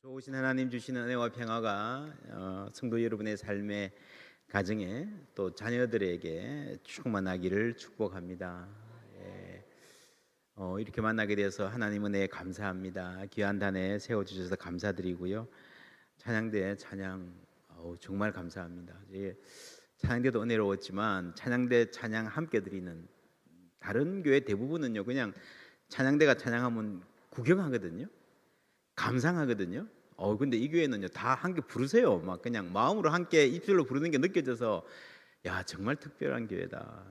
좋으신 하나님 주시는 은혜와 평화가 성도 여러분의 삶의 가정에 또 자녀들에게 충만하기를 축복합니다. 예. 이렇게 만나게 돼서 하나님 은혜에 감사합니다. 귀한 단에 세워주셔서 감사드리고요. 찬양대 찬양 정말 감사합니다. 찬양대도 은혜로웠지만 찬양대 찬양 함께 드리는 다른 교회 대부분은요 그냥 찬양대가 찬양하면 구경하거든요. 감상하거든요. 근데 이 교회는요 다 함께 부르세요. 막 그냥 마음으로 함께 입술로 부르는 게 느껴져서 야 정말 특별한 교회다.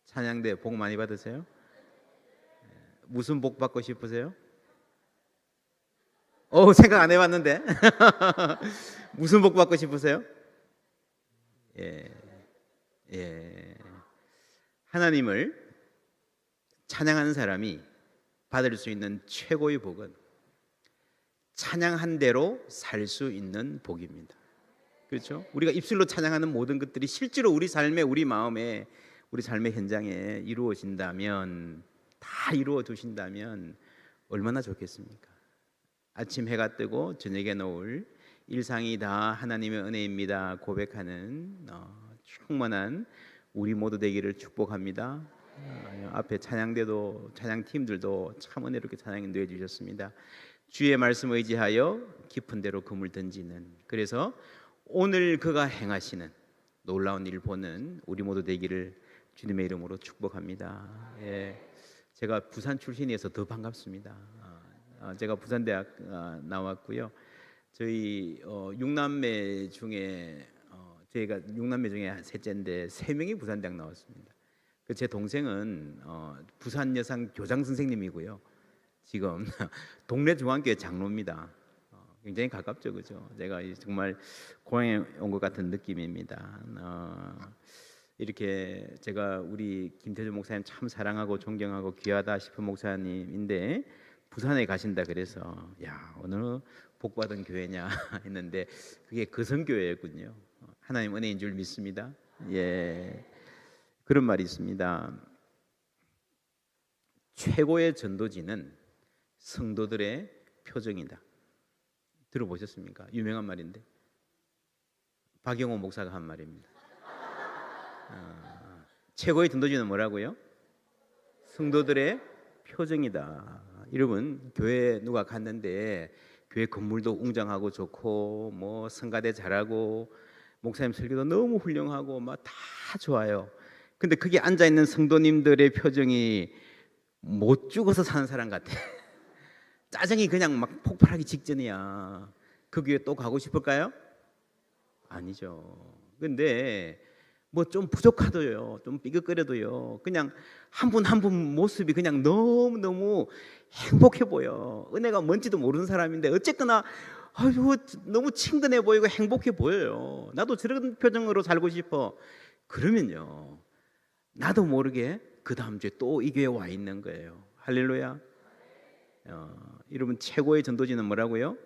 찬양대 복 많이 받으세요. 무슨 복 받고 싶으세요? 생각 안 해봤는데 무슨 복 받고 싶으세요? 예. 하나님을 찬양하는 사람이 받을 수 있는 최고의 복은 찬양한 대로 살 수 있는 복입니다. 그렇죠? 우리가 입술로 찬양하는 모든 것들이 실제로 우리 삶에, 우리 마음에, 우리 삶의 현장에 이루어진다면, 다 이루어 두신다면 얼마나 좋겠습니까? 아침 해가 뜨고 저녁에 놓을 일상이 다 하나님의 은혜입니다 고백하는 충만한 우리 모두 되기를 축복합니다. 앞에 찬양대도 찬양팀들도 참 은혜롭게 찬양 인도해 주셨습니다. 주의 말씀 의지하여 깊은 데로 금을 던지는, 그래서 오늘 그가 행하시는 놀라운 일 보는 우리 모두 되기를 주님의 이름으로 축복합니다. 제가 부산 출신이어서 더 반갑습니다. 제가 부산대학 나왔고요. 저희 6남매 중에 저희가 6남매 중에 셋째인데 3명이 부산대학 나왔습니다. 제 동생은 부산 여상 교장 선생님이고요. 지금 동네 중앙교회 장로입니다. 굉장히 가깝죠, 그죠? 제가 정말 고향에 온 것 같은 느낌입니다. 이렇게 제가 우리 김태주 목사님 참 사랑하고 존경하고 귀하다 싶은 목사님인데 부산에 가신다 그래서 야 어느 복받은 교회냐 했는데 그게 거성교회였군요. 하나님 은혜인 줄 믿습니다. 그런 말이 있습니다. 최고의 전도지는 성도들의 표정이다. 들어보셨습니까? 유명한 말인데 박영호 목사가 한 말입니다. 최고의 전도지는 뭐라고요? 성도들의 표정이다. 여러분 교회 누가 갔는데 교회 건물도 웅장하고 좋고 뭐 성가대 잘하고 목사님 설교도 너무 훌륭하고 막 다 좋아요. 근데 거기 앉아있는 성도님들의 표정이 못 죽어서 사는 사람 같아. 짜증이 그냥 막 폭발하기 직전이야. 그 교회 또 가고 싶을까요? 아니죠. 근데 뭐 좀 부족하도요, 좀 삐걱거려도요, 그냥 한 분 한 분 모습이 그냥 너무너무 행복해 보여. 은혜가 뭔지도 모르는 사람인데 어쨌거나 아유 너무 친근해 보이고 행복해 보여요. 나도 저런 표정으로 살고 싶어. 그러면요 나도 모르게 그 다음 주에 또 이 교회에 와 있는 거예요. 할렐루야. 여러분 최고의 전도지는 뭐라고요?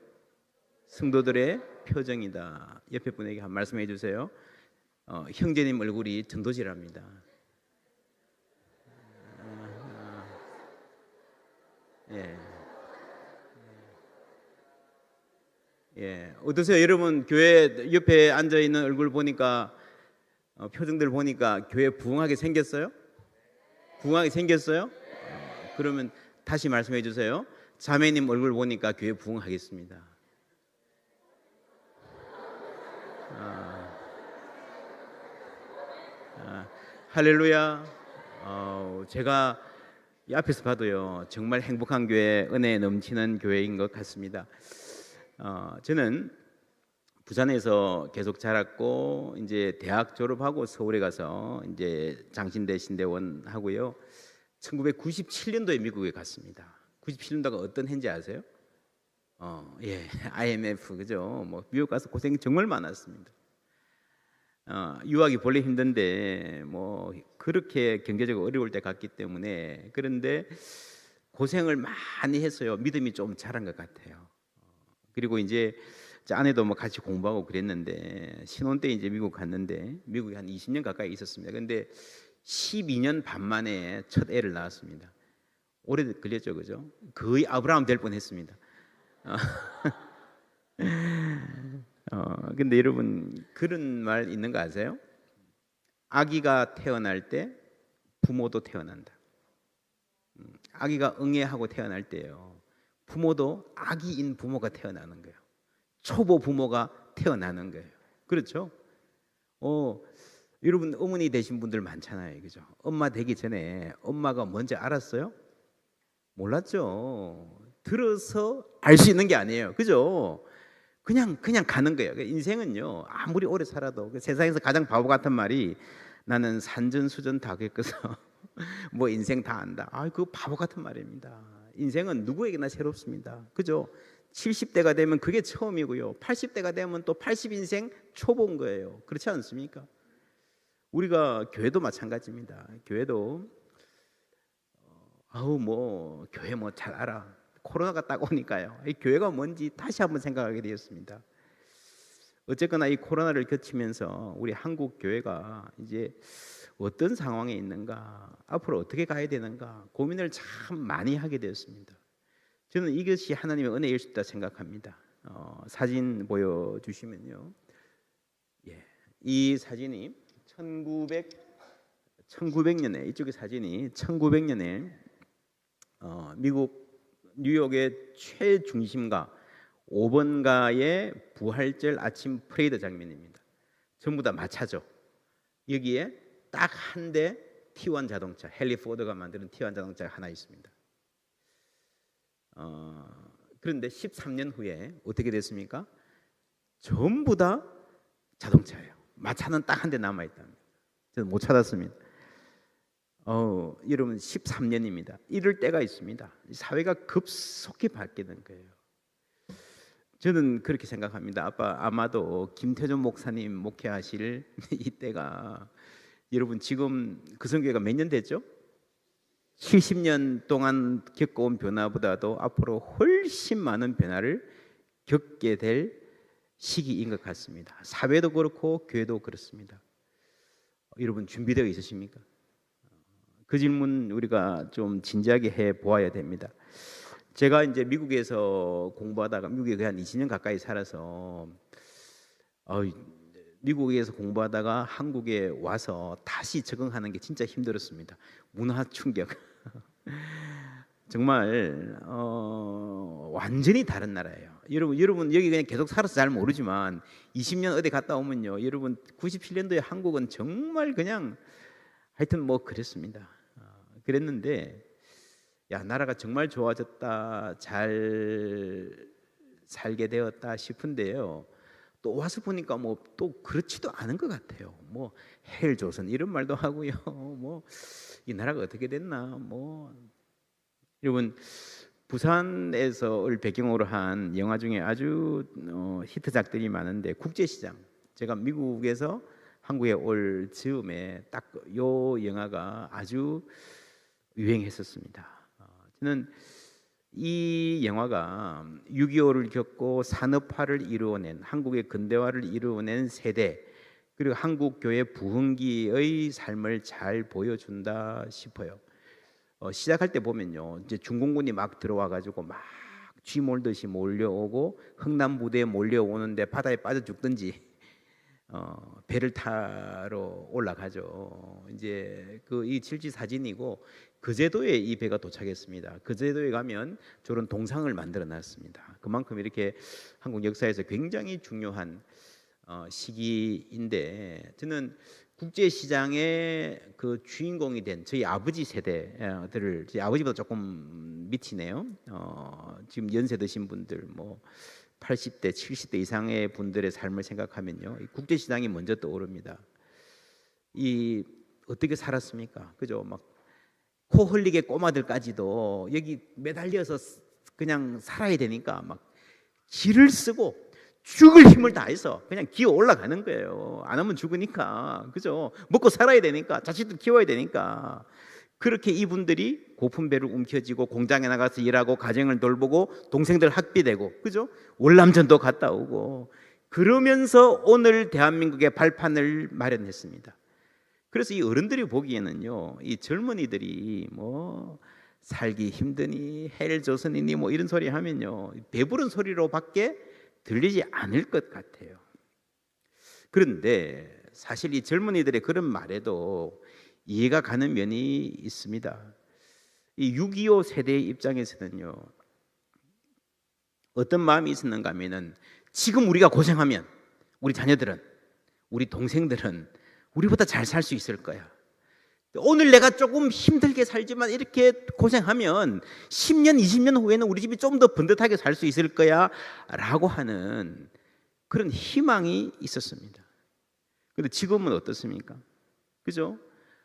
성도들의 표정이다. 옆에 분에게 한 말씀해 주세요. 형제님 얼굴이 전도지랍니다. 어떠세요? 여러분 교회 옆에 앉아 있는 얼굴 보니까 표정들 보니까 교회 부흥하게 생겼어요? 부흥하게 생겼어요? 그러면 다시 말씀해 주세요. 자매님 얼굴 보니까 교회 부흥하겠습니다. 할렐루야. 제가 이 앞에서 봐도요 정말 행복한 교회, 은혜에 넘치는 교회인 것 같습니다. 저는 부산에서 계속 자랐고 이제 대학 졸업하고 서울에 가서 이제 장신대 신대원 하고요. 1997년도에 미국에 갔습니다. 97년도가 어떤 해인지 아세요? IMF 그죠? 뭐 미국 가서 고생이 정말 많았습니다. 유학이 본래 힘든데 뭐 그렇게 경제적으로 어려울 때 갔기 때문에, 그런데 고생을 많이 했어요. 믿음이 좀 자란 것 같아요. 그리고 이제 아내도 뭐 같이 공부하고 그랬는데 신혼 때 이제 미국 갔는데 미국에 한 20년 가까이 있었습니다. 근데 12년 반 만에 첫 애를 낳았습니다. 오래 걸렸죠, 그죠? 거의 아브라함 될 뻔했습니다. 근데 여러분 그런 말 있는 거 아세요? 아기가 태어날 때 부모도 태어난다. 아기가 응애하고 태어날 때요, 부모도 아기인 부모가 태어나는 거예요. 초보 부모가 태어나는 거예요. 그렇죠? 여러분 어머니 되신 분들 많잖아요, 그죠? 엄마 되기 전에 엄마가 뭔지 알았어요? 몰랐죠. 들어서 알 수 있는 게 아니에요, 그죠? 그냥 가는 거예요. 인생은요, 아무리 오래 살아도 세상에서 가장 바보 같은 말이 나는 산전수전 다 겪어서 뭐 인생 다 안다. 그거 바보 같은 말입니다. 인생은 누구에게나 새롭습니다, 그죠? 70대가 되면 그게 처음이고요, 80대가 되면 또 80인생 초보인 거예요. 그렇지 않습니까? 우리가 교회도 마찬가지입니다. 교회도 교회 뭐 잘 알아. 코로나가 딱 오니까요, 이 교회가 뭔지 다시 한번 생각하게 되었습니다. 어쨌거나 이 코로나를 거치면서 우리 한국 교회가 이제 어떤 상황에 있는가, 앞으로 어떻게 가야 되는가 고민을 참 많이 하게 되었습니다. 저는 이것이 하나님의 은혜일 수 있다 생각합니다. 사진 보여주시면요, 이 사진이 1900년에 이쪽의 사진이 1900년에 미국 뉴욕의 최중심가 5번가의 부활절 아침 프레이드 장면입니다. 전부 다 마차죠. 여기에 딱 한 대 T1 자동차, 헨리 포드가 만드는 T1 자동차가 하나 있습니다. 그런데 13년 후에 어떻게 됐습니까? 전부 다 자동차예요. 마차는 딱 한 대 남아있답니다. 저는 못 찾았습니다. 여러분 13년입니다. 이럴 때가 있습니다. 사회가 급속히 바뀌는 거예요. 저는 그렇게 생각합니다. 아마도 김태준 목사님 목회하실 이때가, 여러분 지금 그 성교회가 몇 년 됐죠? 70년 동안 겪어온 변화보다도 앞으로 훨씬 많은 변화를 겪게 될 시기인 것 같습니다. 사회도 그렇고 교회도 그렇습니다. 여러분 준비되어 있으십니까? 그 질문 우리가 좀 진지하게 해 보아야 됩니다. 제가 이제 미국에서 공부하다가, 미국에 거의 한 20년 가까이 살아서 미국에서 공부하다가 한국에 와서 다시 적응하는 게 진짜 힘들었습니다. 문화 충격. 정말 완전히 다른 나라예요. 여러분 여기 그냥 계속 살아서 잘 모르지만 20년 어디 갔다 오면요, 여러분 97년도에 한국은 정말 그냥 하여튼 뭐 그랬습니다. 그랬는데 나라가 정말 좋아졌다, 잘 살게 되었다 싶은데요, 또 와서 보니까 뭐 또 그렇지도 않은 것 같아요. 뭐 헬조선 이런 말도 하고요, 뭐 이 나라가 어떻게 됐나. 여러분 부산에서를 배경으로 한 영화 중에 아주 히트작들이 많은데, 국제시장, 제가 미국에서 한국에 올 즈음에 딱 요 영화가 아주 유행했었습니다. 저는 이 영화가 6.25를 겪고 산업화를 이루어낸, 한국의 근대화를 이루어낸 세대, 그리고 한국 교회 부흥기의 삶을 잘 보여준다 싶어요. 시작할 때 보면요, 이제 중공군이 막 들어와 가지고 막 쥐 몰듯이 몰려오고 흥남부대에 몰려오는데 바다에 빠져 죽든지 배를 타러 올라가죠. 이제 이 실지 사진이고, 거제도에 이 배가 도착했습니다. 거제도에 가면 저런 동상을 만들어 놨습니다. 그만큼 이렇게 한국 역사에서 굉장히 중요한 시기인데, 저는 국제시장의 그 주인공이 된 저희 아버지 세대들을, 저희 아버지보다 조금 밑이네요. 지금 연세 드신 분들, 뭐 80대, 70대 이상의 분들의 삶을 생각하면요, 이 국제시장이 먼저 떠오릅니다. 이 어떻게 살았습니까? 그죠? 막 코 흘리게 꼬마들까지도 여기 매달려서 그냥 살아야 되니까 막 기를 쓰고 죽을 힘을 다해서 그냥 기어 올라가는 거예요. 안 하면 죽으니까, 그죠? 먹고 살아야 되니까, 자식들 키워야 되니까. 그렇게 이분들이 고픈 배를 움켜쥐고 공장에 나가서 일하고 가정을 돌보고 동생들 학비되고, 그죠? 월남전도 갔다 오고, 그러면서 오늘 대한민국의 발판을 마련했습니다. 그래서 이 어른들이 보기에는요, 이 젊은이들이 뭐 살기 힘드니 헬조선이니 뭐 이런 소리 하면요, 배부른 소리로밖에 들리지 않을 것 같아요. 그런데 사실 이 젊은이들의 그런 말에도 이해가 가는 면이 있습니다. 이 6.25 세대의 입장에서는요, 어떤 마음이 있었는가 하면은 지금 우리가 고생하면 우리 자녀들은, 우리 동생들은 우리보다 잘 살 수 있을 거야. 오늘 내가 조금 힘들게 살지만 이렇게 고생하면 10년, 20년 후에는 우리 집이 좀 더 번듯하게 살 수 있을 거야 라고 하는 그런 희망이 있었습니다. 그런데 지금은 어떻습니까? 그죠?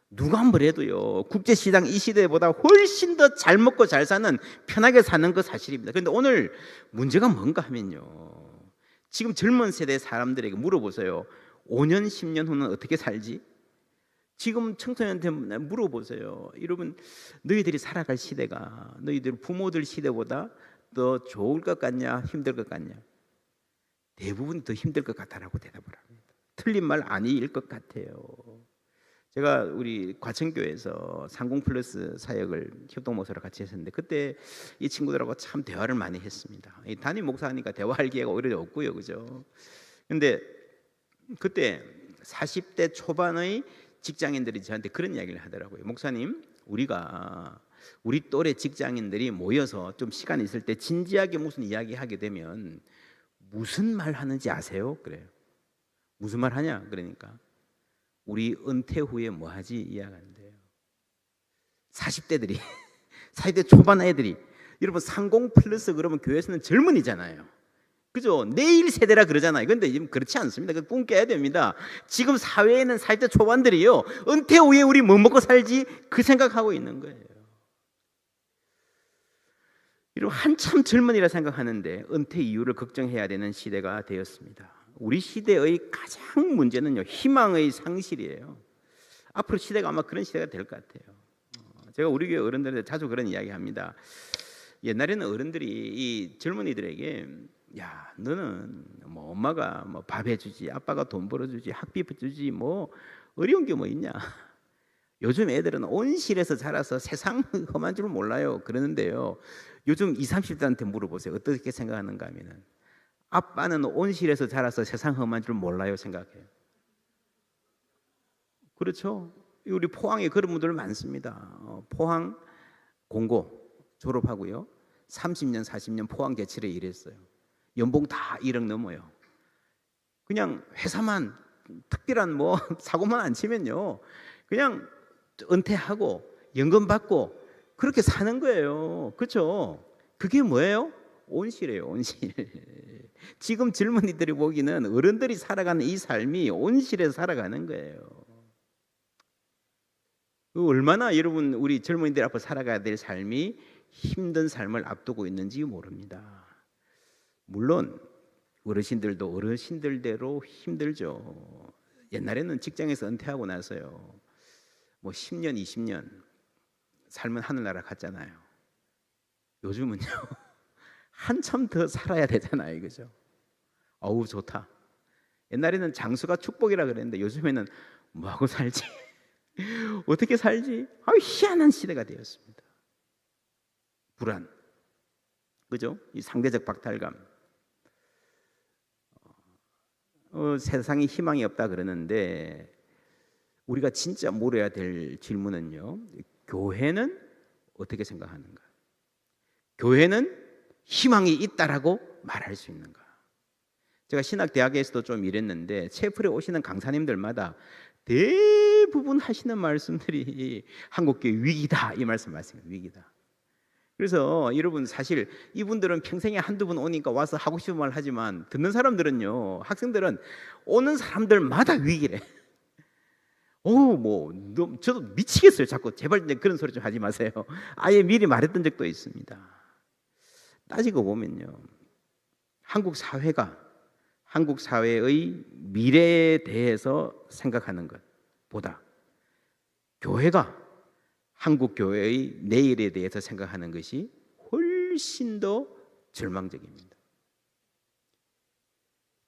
누가 뭐래도요, 국제시장 이 시대보다 훨씬 더 잘 먹고 잘 사는, 편하게 사는 거 사실입니다. 그런데 오늘 문제가 뭔가 하면요, 지금 젊은 세대 사람들에게 물어보세요. 5년, 10년 후는 어떻게 살지? 지금 청소년한테 물어보세요. 여러분, 너희들이 살아갈 시대가 너희들 부모들 시대보다 더 좋을 것 같냐, 힘들 것 같냐? 대부분 더 힘들 것 같다라고 대답을 합니다. 틀린 말 아니일 것 같아요. 제가 우리 과천교회에서 상공플러스 사역을 협동목사로 같이 했었는데, 그때 이 친구들하고 참 대화를 많이 했습니다. 이 담임 목사니까 대화할 기회가 오히려 없고요, 그죠? 근데 그때 40대 초반의 직장인들이 저한테 그런 이야기를 하더라고요. 목사님, 우리가 우리 또래 직장인들이 모여서 좀 시간 있을 때 진지하게 무슨 이야기 하게 되면 무슨 말 하는지 아세요? 그래요. 무슨 말 하냐? 그러니까 우리 은퇴 후에 뭐 하지? 이야기하는데요. 40대들이 40대 초반 애들이, 여러분 상공 플러스 그러면 교회에서는 젊은이잖아요. 그죠? 내일 세대라 그러잖아요. 그런데 지금 그렇지 않습니다. 그 꿈 깨야 됩니다. 지금 사회에는 40대 초반들이요, 은퇴 후에 우리 뭐 먹고 살지 그 생각하고 있는 거예요. 여러분, 한참 젊은이라 생각하는데 은퇴 이후를 걱정해야 되는 시대가 되었습니다. 우리 시대의 가장 문제는요, 희망의 상실이에요. 앞으로 시대가 아마 그런 시대가 될 것 같아요. 제가 우리 교회 어른들한테 자주 그런 이야기 합니다. 옛날에는 어른들이 이 젊은이들에게, 야, 너는 뭐 엄마가 뭐 밥 해주지, 아빠가 돈 벌어주지, 학비 주지, 뭐 어려운 게 뭐 있냐. 요즘 애들은 온실에서 자라서 세상 험한 줄 몰라요. 그러는데요, 요즘 20, 30대한테 물어보세요. 어떻게 생각하는가 하면은, 아빠는 온실에서 자라서 세상 험한 줄 몰라요 생각해요. 그렇죠? 우리 포항에 그런 분들 많습니다. 포항 공고 졸업하고요, 30년 40년 포항 제철에 일했어요. 연봉 다 1억 넘어요. 그냥 회사만 특별한 뭐 사고만 안 치면요, 그냥 은퇴하고 연금 받고 그렇게 사는 거예요. 그렇죠? 그게 뭐예요? 온실이에요, 온실. 지금 젊은이들이 보기는 어른들이 살아가는 이 삶이 온실에서 살아가는 거예요. 얼마나 여러분 우리 젊은이들 앞으로 살아가야 될 삶이 힘든 삶을 앞두고 있는지 모릅니다. 물론 어르신들도 어르신들대로 힘들죠. 옛날에는 직장에서 은퇴하고 나서요, 뭐 10년, 20년 삶은 하늘나라 갔잖아요. 요즘은요 한참 더 살아야 되잖아요, 그죠? 어우 좋다. 옛날에는 장수가 축복이라 그랬는데 요즘에는 뭐하고 살지? 어떻게 살지? 희한한 시대가 되었습니다. 불안, 그죠? 이 상대적 박탈감. 세상에 희망이 없다 그러는데, 우리가 진짜 물어야 될 질문은요, 교회는 어떻게 생각하는가? 교회는 희망이 있다라고 말할 수 있는가? 제가 신학대학에서도 좀 일했는데, 채플에 오시는 강사님들마다 대부분 하시는 말씀들이 한국교회 위기다, 이 말씀하세요. 위기다. 그래서 여러분, 사실 이분들은 평생에 한두 번 오니까 와서 하고 싶은 말 하지만, 듣는 사람들은요, 학생들은 오는 사람들마다 위기래. 저도 미치겠어요. 자꾸 제발 그런 소리 좀 하지 마세요. 아예 미리 말했던 적도 있습니다. 따지고 보면요, 한국 사회가 한국 사회의 미래에 대해서 생각하는 것보다 교회가 한국 교회의 내일에 대해서 생각하는 것이 훨씬 더 절망적입니다.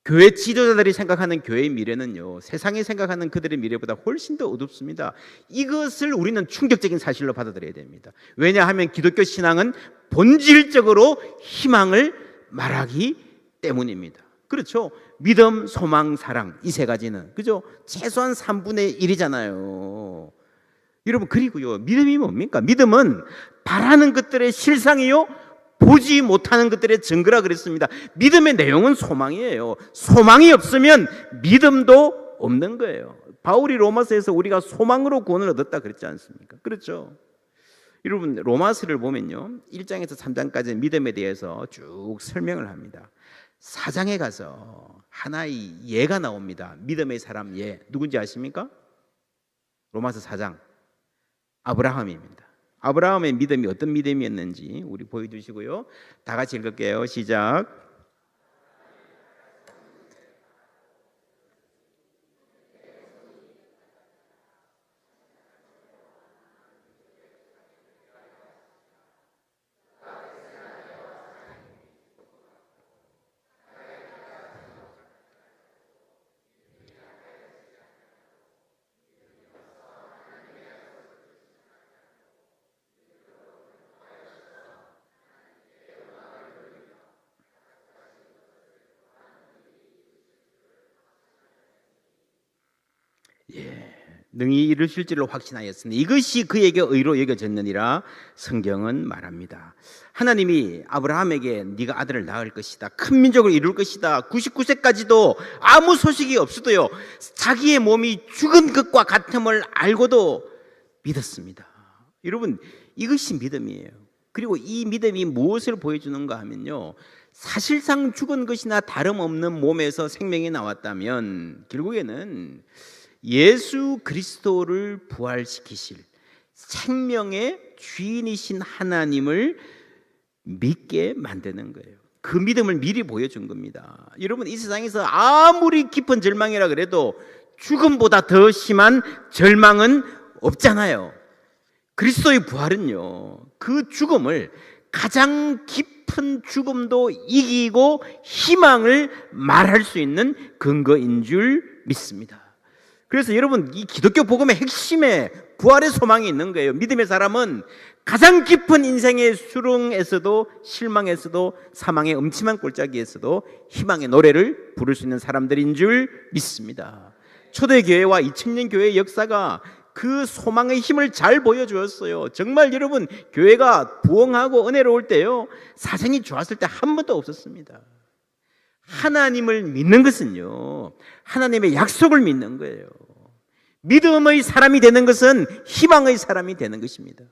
교회 지도자들이 생각하는 교회의 미래는요, 세상이 생각하는 그들의 미래보다 훨씬 더 어둡습니다. 이것을 우리는 충격적인 사실로 받아들여야 됩니다. 왜냐하면 기독교 신앙은 본질적으로 희망을 말하기 때문입니다. 그렇죠. 믿음, 소망, 사랑, 이 세 가지는, 그죠? 최소한 3분의 1이잖아요. 여러분, 그리고요, 믿음이 뭡니까? 믿음은 바라는 것들의 실상이요, 보지 못하는 것들의 증거라 그랬습니다. 믿음의 내용은 소망이에요. 소망이 없으면 믿음도 없는 거예요. 바울이 로마서에서 우리가 소망으로 구원을 얻었다 그랬지 않습니까? 그렇죠. 여러분, 로마서를 보면요, 1장에서 3장까지 믿음에 대해서 쭉 설명을 합니다. 4장에 가서 하나의 예가 나옵니다. 믿음의 사람 예. 누군지 아십니까? 로마서 4장 아브라함입니다. 아브라함의 믿음이 어떤 믿음이었는지 우리 보여주시고요, 다 같이 읽을게요. 시작. 능히 이루실 줄로 확신하였으니 이것이 그에게 의로 여겨졌느니라 성경은 말합니다. 하나님이 아브라함에게 네가 아들을 낳을 것이다, 큰 민족을 이룰 것이다, 99세까지도 아무 소식이 없어도요 자기의 몸이 죽은 것과 같음을 알고도 믿었습니다. 여러분, 이것이 믿음이에요. 그리고 이 믿음이 무엇을 보여주는가 하면요, 사실상 죽은 것이나 다름없는 몸에서 생명이 나왔다면 결국에는 예수 그리스도를 부활시키실 생명의 주인이신 하나님을 믿게 만드는 거예요. 그 믿음을 미리 보여준 겁니다. 여러분, 이 세상에서 아무리 깊은 절망이라 그래도 죽음보다 더 심한 절망은 없잖아요. 그리스도의 부활은요, 그 죽음을, 가장 깊은 죽음도 이기고 희망을 말할 수 있는 근거인 줄 믿습니다. 그래서 여러분, 이 기독교 복음의 핵심에 부활의 소망이 있는 거예요. 믿음의 사람은 가장 깊은 인생의 수렁에서도, 실망에서도, 사망의 음침한 골짜기에서도 희망의 노래를 부를 수 있는 사람들인 줄 믿습니다. 초대교회와 2000년 교회의 역사가 그 소망의 힘을 잘 보여주었어요. 정말 여러분, 교회가 부흥하고 은혜로울 때요, 사정이 좋았을 때 한 번도 없었습니다. 하나님을 믿는 것은요, 하나님의 약속을 믿는 거예요. 믿음의 사람이 되는 것은 희망의 사람이 되는 것입니다.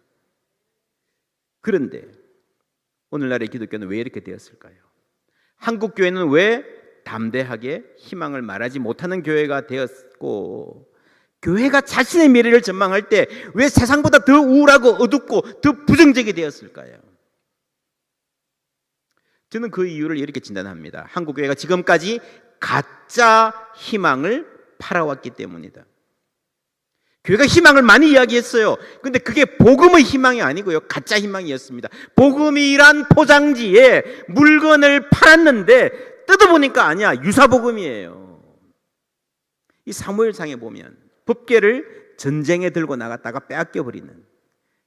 그런데 오늘날의 기독교는 왜 이렇게 되었을까요? 한국 교회는 왜 담대하게 희망을 말하지 못하는 교회가 되었고, 교회가 자신의 미래를 전망할 때 왜 세상보다 더 우울하고 어둡고 더 부정적이 되었을까요? 저는 그 이유를 이렇게 진단합니다. 한국 교회가 지금까지 가짜 희망을 팔아왔기 때문이다. 교회가 희망을 많이 이야기했어요. 근데 그게 복음의 희망이 아니고요, 가짜 희망이었습니다. 복음이란 포장지에 물건을 팔았는데 뜯어보니까 아니야, 유사복음이에요. 이 사무엘상에 보면 법궤를 전쟁에 들고 나갔다가 빼앗겨버리는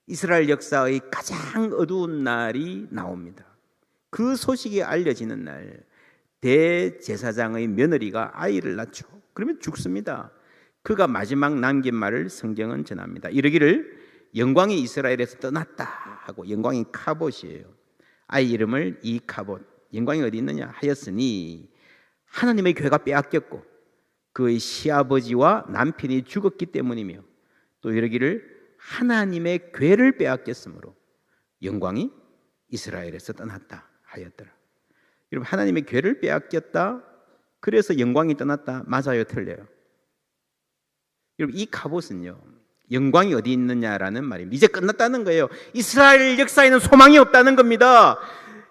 이스라엘 역사의 가장 어두운 날이 나옵니다. 그 소식이 알려지는 날, 대제사장의 며느리가 아이를 낳죠. 그러면 죽습니다. 그가 마지막 남긴 말을 성경은 전합니다. 이르기를 영광이 이스라엘에서 떠났다 하고, 영광이 카봇이에요. 아이 이름을 이카봇, 영광이 어디 있느냐 하였으니 하나님의 교회가 빼앗겼고 그의 시아버지와 남편이 죽었기 때문이며, 또 이르기를 하나님의 교회를 빼앗겼으므로 영광이 이스라엘에서 떠났다 하였더라. 여러분, 하나님의 교회를 빼앗겼다, 그래서 영광이 떠났다, 맞아요, 틀려요? 여러분, 이 카봇은요, 영광이 어디 있느냐라는 말입니다. 이제 끝났다는 거예요. 이스라엘 역사에는 소망이 없다는 겁니다.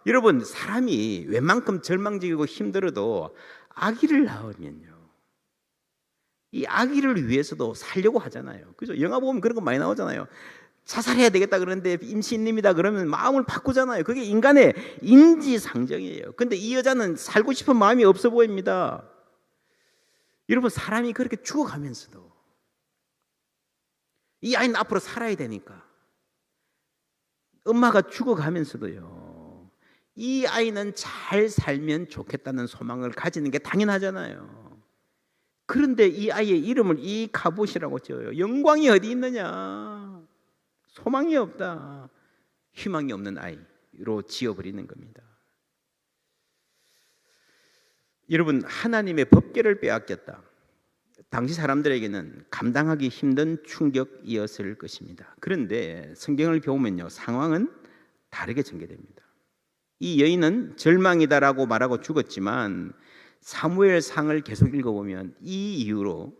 여러분, 사람이 웬만큼 절망적이고 힘들어도 아기를 낳으면요, 이 아기를 위해서도 살려고 하잖아요. 그죠? 영화 보면 그런 거 많이 나오잖아요. 자살해야 되겠다 그러는데 임신입니다 그러면 마음을 바꾸잖아요. 그게 인간의 인지상정이에요. 근데 이 여자는 살고 싶은 마음이 없어 보입니다. 여러분, 사람이 그렇게 죽어가면서도 이 아이는 앞으로 살아야 되니까, 엄마가 죽어가면서도요, 이 아이는 잘 살면 좋겠다는 소망을 가지는 게 당연하잖아요. 그런데 이 아이의 이름을 이 갑옷이라고 지어요. 영광이 어디 있느냐? 소망이 없다. 희망이 없는 아이로 지어버리는 겁니다. 여러분, 하나님의 법궤를 빼앗겼다. 당시 사람들에게는 감당하기 힘든 충격이었을 것입니다. 그런데 성경을 보면요, 상황은 다르게 전개됩니다. 이 여인은 절망이다라고 말하고 죽었지만 사무엘상을 계속 읽어보면 이 이후로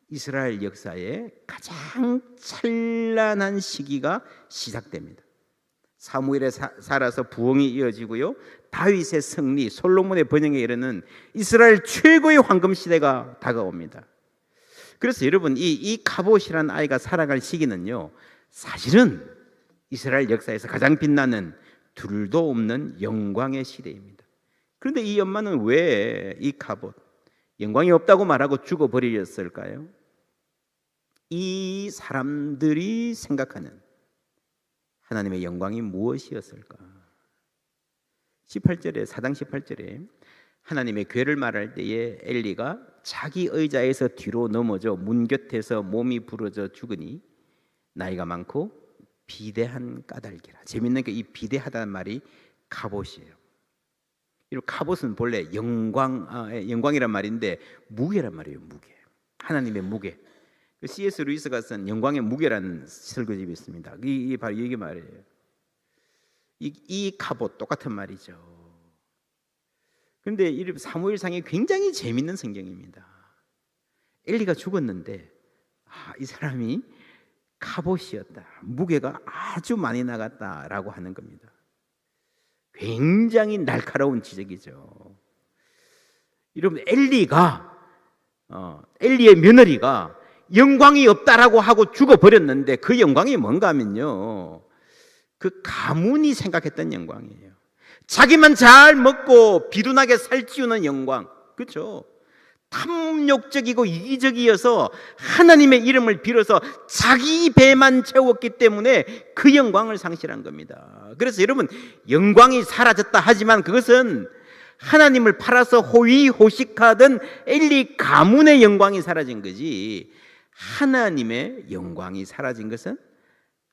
이스라엘 역사의 가장 찬란한 시기가 시작됩니다. 사무엘에 살아서 부흥이 이어지고요, 다윗의 승리, 솔로몬의 번영에 이르는 이스라엘 최고의 황금 시대가 다가옵니다. 그래서 여러분, 이 갑옷이라는 아이가 살아갈 시기는요, 사실은 이스라엘 역사에서 가장 빛나는 둘도 없는 영광의 시대입니다. 그런데 이 엄마는 왜 이 갑옷, 영광이 없다고 말하고 죽어버리셨을까요? 이 사람들이 생각하는 하나님의 영광이 무엇이었을까? 18절에, 사장 18절에 하나님의 괴를 말할 때에 엘리가 자기 의자에서 뒤로 넘어져 문 곁에서 몸이 부러져 죽으니 나이가 많고 비대한 까닭이라. 재밌는 게 이 비대하다는 말이 갑옷이에요. 이 갑옷은 본래 영광이란 말인데 무게란 말이에요. 무게. 하나님의 무게. C.S. 루이스가 쓴 영광의 무게라는 설교집이 있습니다. 이 바로 이게 말이에요. 이 갑옷 똑같은 말이죠. 그런데 이 사무엘상이 굉장히 재밌는 성경입니다. 엘리가 죽었는데 이 사람이 갑옷이었다, 무게가 아주 많이 나갔다라고 하는 겁니다. 굉장히 날카로운 지적이죠. 여러분, 엘리의 며느리가 영광이 없다라고 하고 죽어버렸는데 그 영광이 뭔가 하면요, 그 가문이 생각했던 영광이에요. 자기만 잘 먹고 비둔하게 살찌우는 영광, 그렇죠? 탐욕적이고 이기적이어서 하나님의 이름을 빌어서 자기 배만 채웠기 때문에 그 영광을 상실한 겁니다. 그래서 여러분, 영광이 사라졌다 하지만 그것은 하나님을 팔아서 호의호식하던 엘리 가문의 영광이 사라진 거지 하나님의 영광이 사라진 것은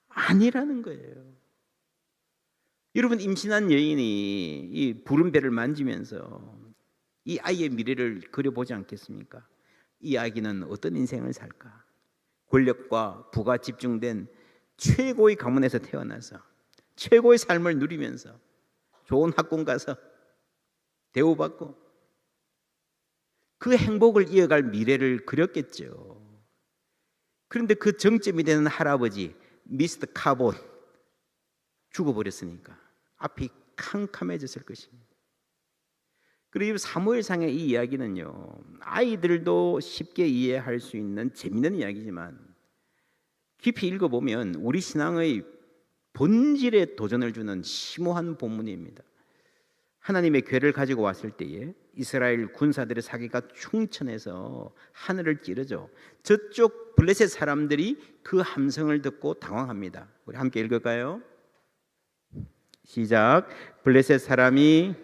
아니라는 거예요. 여러분, 임신한 여인이 이 푸른 배를 만지면서 이 아이의 미래를 그려보지 않겠습니까? 이 아기는 어떤 인생을 살까? 권력과 부가 집중된 최고의 가문에서 태어나서 최고의 삶을 누리면서 좋은 학군 가서 대우받고 그 행복을 이어갈 미래를 그렸겠죠. 그런데 그 정점이 되는 할아버지 미스터 카봇 죽어버렸으니까 앞이 캄캄해졌을 것입니다. 그리고 사무엘상의 이 이야기는요, 아이들도 쉽게 이해할 수 있는 재미있는 이야기지만 깊이 읽어보면 우리 신앙의 본질에 도전을 주는 심오한 본문입니다. 하나님의 궤를 가지고 왔을 때에 이스라엘 군사들의 사기가 충천해서 하늘을 찌르죠. 저쪽 블레셋 사람들이 그 함성을 듣고 당황합니다. 우리 함께 읽을까요? 시작. 블레셋 사람이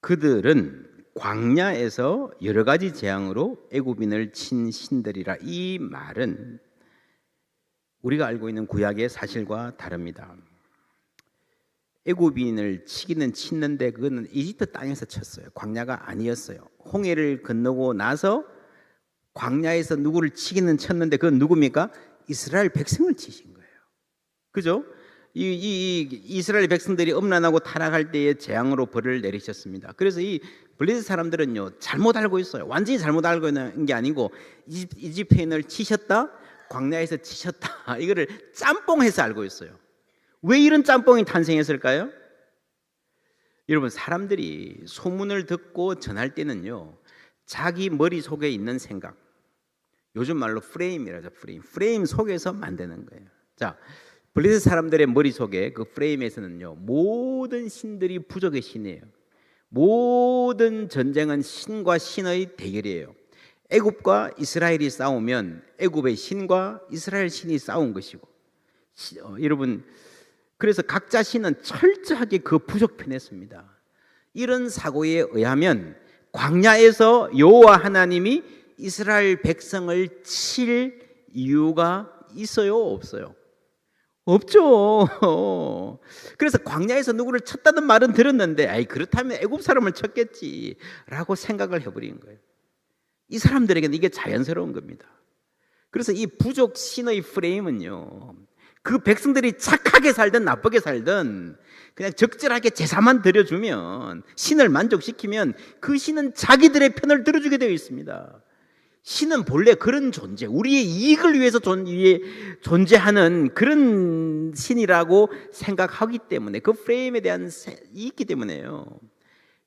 그들은 광야에서 여러 가지 재앙으로 애굽인을 친 신들이라. 이 말은 우리가 알고 있는 구약의 사실과 다릅니다. 애굽인을 치기는 쳤는데 그거는 이집트 땅에서 쳤어요. 광야가 아니었어요. 홍해를 건너고 나서 광야에서 누구를 치기는 쳤는데 그건 누굽니까? 이스라엘 백성을 치신 거예요. 그죠? 이 이스라엘 백성들이 음란하고 타락할 때에 재앙으로 벌을 내리셨습니다. 그래서 이 블레셋 사람들은요, 잘못 알고 있어요. 완전히 잘못 알고 있는 게 아니고 이집트인을 치셨다, 광야에서 치셨다, 이거를 짬뽕해서 알고 있어요. 왜 이런 짬뽕이 탄생했을까요? 여러분, 사람들이 소문을 듣고 전할 때는요, 자기 머릿속에 있는 생각, 요즘 말로 프레임이라죠. 프레임 속에서 만드는 거예요. 자, 블레셋 사람들의 머릿속에 그 프레임에서는요, 모든 신들이 부족의 신이에요. 모든 전쟁은 신과 신의 대결이에요. 애굽과 이스라엘이 싸우면 애굽의 신과 이스라엘 신이 싸운 것이고, 여러분, 그래서 각자 신은 철저하게 그 부족편에 섭니다. 이런 사고에 의하면 광야에서 여호와 하나님이 이스라엘 백성을 칠 이유가 있어요, 없어요? 없죠. 그래서 광야에서 누구를 쳤다는 말은 들었는데, 아이 그렇다면 애굽 사람을 쳤겠지라고 생각을 해버린 거예요. 이 사람들에게는 이게 자연스러운 겁니다. 그래서 이 부족 신의 프레임은요, 그 백성들이 착하게 살든 나쁘게 살든 그냥 적절하게 제사만 드려주면, 신을 만족시키면 그 신은 자기들의 편을 들어주게 되어 있습니다. 신은 본래 그런 존재, 우리의 이익을 위해서 존재하는 그런 신이라고 생각하기 때문에, 그 프레임에 대한 있기 때문에요.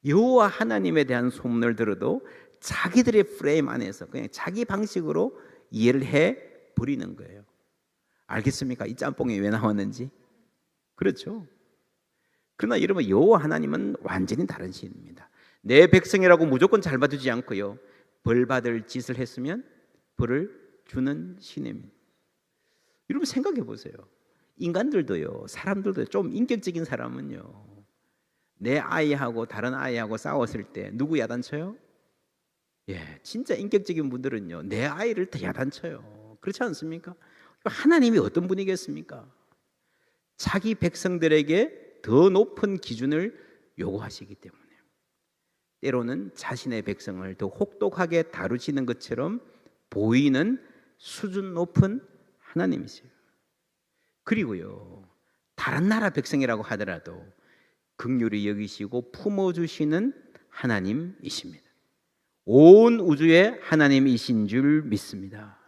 여호와 하나님에 대한 소문을 들어도 자기들의 프레임 안에서 그냥 자기 방식으로 이해를 해 버리는 거예요. 알겠습니까? 이 짬뽕이 왜 나왔는지. 그렇죠. 그러나 여러분, 여호와 하나님은 완전히 다른 신입니다. 내 백성이라고 무조건 잘 봐주지 않고요, 벌 받을 짓을 했으면 벌을 주는 신입니다. 여러분 생각해 보세요. 인간들도요, 사람들도 좀 인격적인 사람은요, 내 아이하고 다른 아이하고 싸웠을 때 누구 야단쳐요? 예, 진짜 인격적인 분들은요, 내 아이를 더 야단쳐요. 그렇지 않습니까? 하나님이 어떤 분이겠습니까? 자기 백성들에게 더 높은 기준을 요구하시기 때문에 때로는 자신의 백성을 더 혹독하게 다루시는 것처럼 보이는 수준 높은 하나님이세요. 그리고요, 다른 나라 백성이라고 하더라도 긍휼히 여기시고 품어주시는 하나님이십니다. 온 우주의 하나님이신 줄 믿습니다.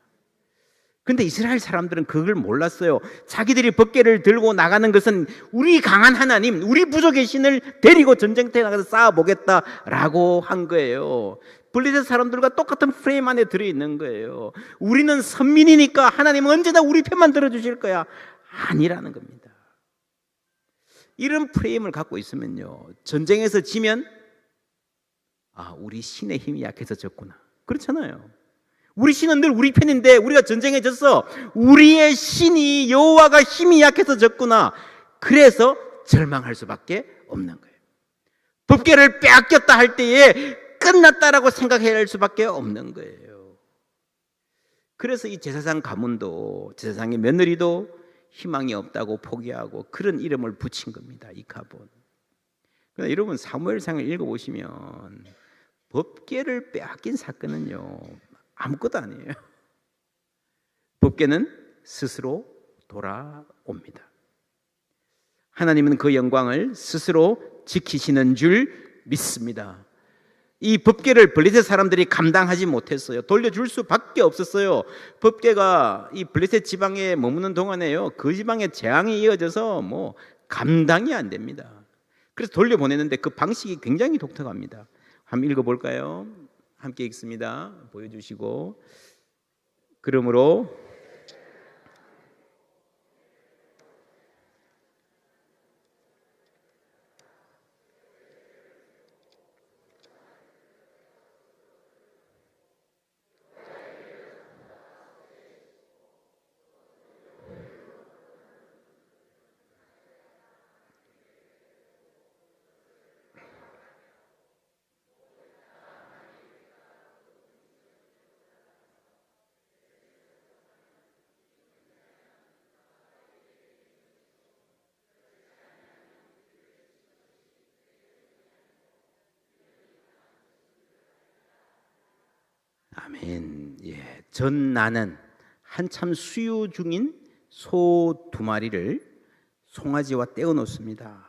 그런데 이스라엘 사람들은 그걸 몰랐어요. 자기들이 법궤를 들고 나가는 것은 우리 강한 하나님, 우리 부족의 신을 데리고 전쟁터에 나가서 싸워보겠다라고 한 거예요. 블레셋 사람들과 똑같은 프레임 안에 들어있는 거예요. 우리는 선민이니까 하나님은 언제나 우리 편만 들어주실 거야. 아니라는 겁니다. 이런 프레임을 갖고 있으면요, 전쟁에서 지면 우리 신의 힘이 약해서 졌구나, 그렇잖아요. 우리 신은 늘 우리 편인데 우리가 전쟁에 졌어. 우리의 신이, 여호와가 힘이 약해서 졌구나. 그래서 절망할 수밖에 없는 거예요. 법궤를 빼앗겼다 할 때에 끝났다라고 생각해야 할 수밖에 없는 거예요. 그래서 이 제사장 가문도, 제사장의 며느리도 희망이 없다고 포기하고 그런 이름을 붙인 겁니다, 이카본. 그러나 여러분, 사무엘상을 읽어보시면 법궤를 빼앗긴 사건은요, 아무것도 아니에요. 법궤는 스스로 돌아옵니다. 하나님은 그 영광을 스스로 지키시는 줄 믿습니다. 이 법궤를 블레셋 사람들이 감당하지 못했어요. 돌려줄 수밖에 없었어요. 법궤가 이 블레셋 지방에 머무는 동안에요, 그 지방에 재앙이 이어져서 감당이 안 됩니다. 그래서 돌려보내는데 그 방식이 굉장히 독특합니다. 한번 읽어볼까요? 함께 읽습니다. 보여주시고. 그러므로 아멘. 예, 전 나는 한참 수유 중인 소 2마리를 송아지와 떼어 놓습니다.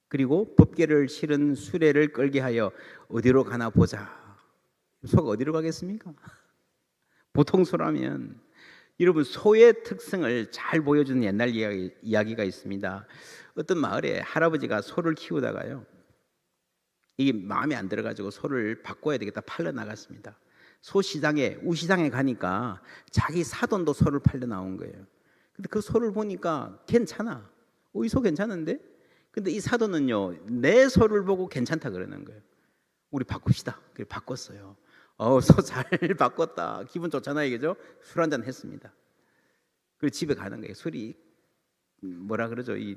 그리고 법궤를 실은 수레를 끌게 하여 어디로 가나 보자. 소가 어디로 가겠습니까? 보통 소라면. 여러분, 소의 특성을 잘 보여주는 옛날 이야기가 있습니다. 어떤 마을에 할아버지가 소를 키우다가요, 이게 마음에 안 들어가지고 소를 바꿔야 되겠다 팔러 나갔습니다. 소시장에 우시장에 가니까 자기 사돈도 소를 팔려 나온 거예요. 근데 그 소를 보니까 괜찮아. 이 소 괜찮은데? 근데 이 사돈은요, 내 소를 보고 괜찮다 그러는 거예요. 우리 바꿉시다. 그래 바꿨어요. 소 잘 바꿨다. 기분 좋잖아요, 그죠? 술 한잔 했습니다. 그리고 집에 가는 거예요. 술이 뭐라 그러죠? 이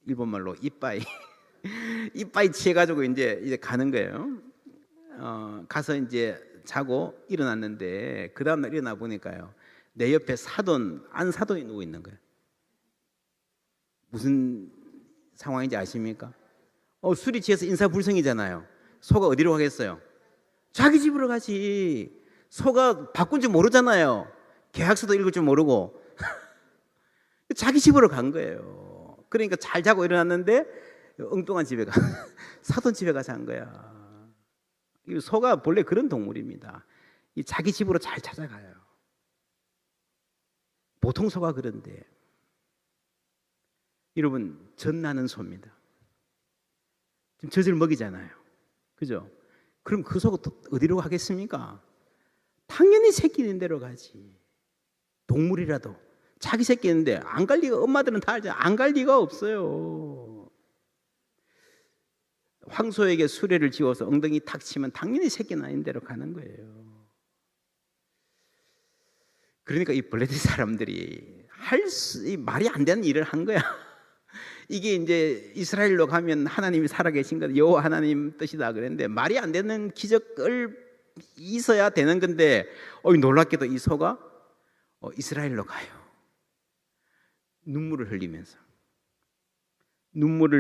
일본 말로 이빠이 이빠이 취해가지고 이제 가는 거예요. 가서 이제 자고 일어났는데 그 다음날 일어나 보니까요, 내 옆에 사돈이 누워 있는 거예요. 무슨 상황인지 아십니까? 술이 취해서 인사불성이잖아요. 소가 어디로 가겠어요? 자기 집으로 가지. 소가 바꾼 줄 모르잖아요. 계약서도 읽을 줄 모르고 자기 집으로 간 거예요. 그러니까 잘 자고 일어났는데 엉뚱한 집에 가 사돈 집에 가서 한 거야. 소가 본래 그런 동물입니다. 자기 집으로 잘 찾아가요. 보통 소가 그런데 여러분, 젖 나는 소입니다. 지금 젖을 먹이잖아요. 그죠? 그럼 그 소가 또 어디로 가겠습니까? 당연히 새끼 있는 데로 가지. 동물이라도 자기 새끼 있는데 안 갈 리가, 엄마들은 다 알잖아요. 안 갈 리가 없어요. 황소에게 수레를 지워서 엉덩이 탁 치면 당연히 새끼 나는 데로 가는 거예요. 그러니까 이 블레셋 사람들이 말이 안 되는 일을 한 거야. 이게 이제 이스라엘로 가면 하나님이 살아계신 것, 여호와 하나님 뜻이다 그랬는데 말이 안 되는 기적을 있어야 되는 건데 놀랍게도 이 소가 이스라엘로 가요. 눈물을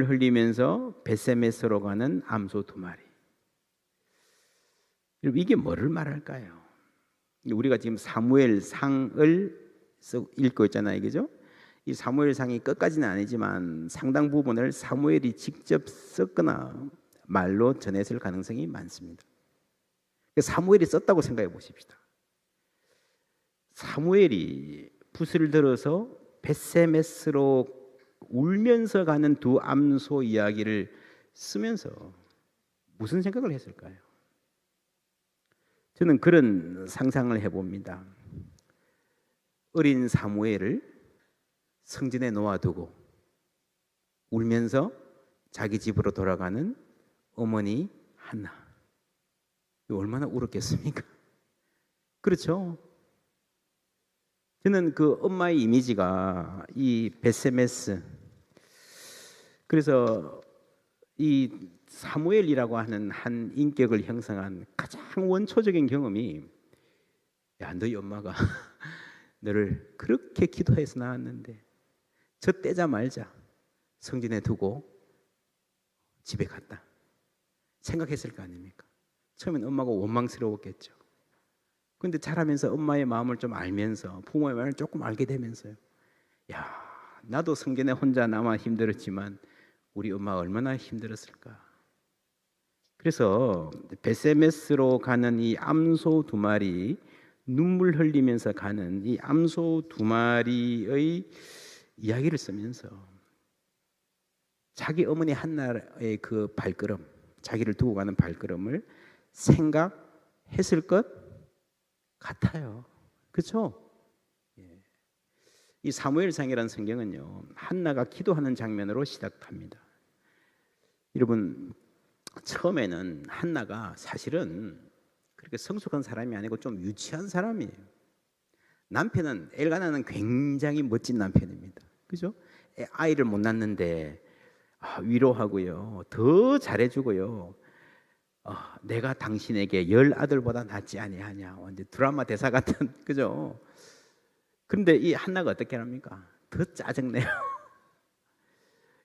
흘리면서 벳세메스로 가는 암소 2마리. 여러분, 이게 뭐를 말할까요? 우리가 지금 사무엘상을 읽고 있잖아요, 그죠? 이 사무엘상이 끝까지는 아니지만 상당 부분을 사무엘이 직접 썼거나 말로 전했을 가능성이 많습니다. 사무엘이 썼다고 생각해 보십시다. 사무엘이 붓을 들어서 벳세메스로 울면서 가는 2 암소 이야기를 쓰면서 무슨 생각을 했을까요? 저는 그런 상상을 해봅니다. 어린 사무엘을 성전에 놓아두고 울면서 자기 집으로 돌아가는 어머니 한나. 얼마나 울었겠습니까? 그렇죠? 저는 그 엄마의 이미지가 이 벳세메스, 그래서 이 사무엘이라고 하는 한 인격을 형성한 가장 원초적인 경험이, 야, 너희 엄마가 너를 그렇게 기도해서 낳았는데 저 떼자말자 성전에 두고 집에 갔다 생각했을 거 아닙니까? 처음엔 엄마가 원망스러웠겠죠. 그런데 자라면서 엄마의 마음을 좀 알면서, 부모의 마음을 조금 알게 되면서요, 야, 나도 성전에 혼자 남아 힘들었지만 우리 엄마가 얼마나 힘들었을까. 그래서 벳세메스로 가는 이 암소 2마리, 눈물 흘리면서 가는 이 암소 2마리의 이야기를 쓰면서 자기 어머니 한나의 그 발걸음, 자기를 두고 가는 발걸음을 생각했을 것 같아요. 그렇죠? 이 사무엘상이라는 성경은요, 한나가 기도하는 장면으로 시작합니다. 여러분, 처음에는 한나가 사실은 그렇게 성숙한 사람이 아니고 좀 유치한 사람이에요. 남편은, 엘가나는 굉장히 멋진 남편입니다. 그죠? 아이를 못 낳는데 위로하고요, 더 잘해주고요, 내가 당신에게 10 아들보다 낫지 아니하냐, 완전 드라마 대사 같은, 그죠? 그런데 이 한나가 어떻게 합니까? 더 짜증내요.